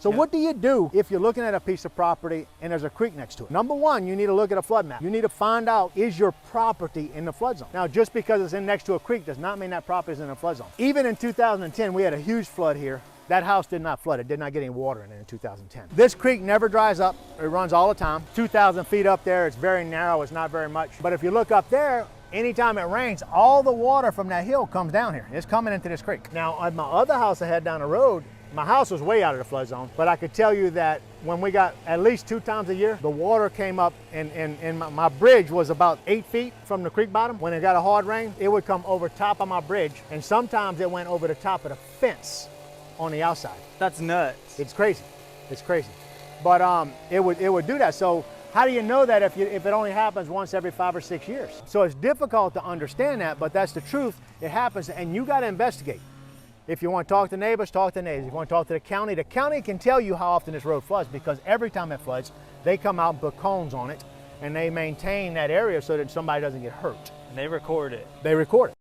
So what do you do if you're looking at a piece of property and there's a creek next to it? Number one, you need to look at a flood map. You need to find out, is your property in the flood zone? Now, just because it's in next to a creek does not mean that property is in a flood zone. Even in 2010, we had a huge flood here. That house did not flood. It did not get any water in it in 2010. This creek never dries up. It runs all the time. 2,000 feet up there. It's very narrow. It's not very much. But if you look up there, anytime it rains, all the water from that hill comes down here. It's coming into this creek. Now, on my other house I had down the road, my house was way out of the flood zone, but I could tell you that when we got at least 2 times a year, the water came up and my bridge was about 8 feet from the creek bottom. When it got a hard rain, it would come over top of my bridge, and sometimes it went over the top of the fence on the outside. That's nuts. It's crazy. It's crazy. But it would do that. So how do you know that if it only happens once every 5 or 6 years? So it's difficult to understand that, but that's the truth. It happens, and you got to investigate. If you want to talk to neighbors, talk to neighbors. If you want to talk to the county can tell you how often this road floods, because every time it floods, they come out and put cones on it, and they maintain that area so that somebody doesn't get hurt. And they record it. They record it.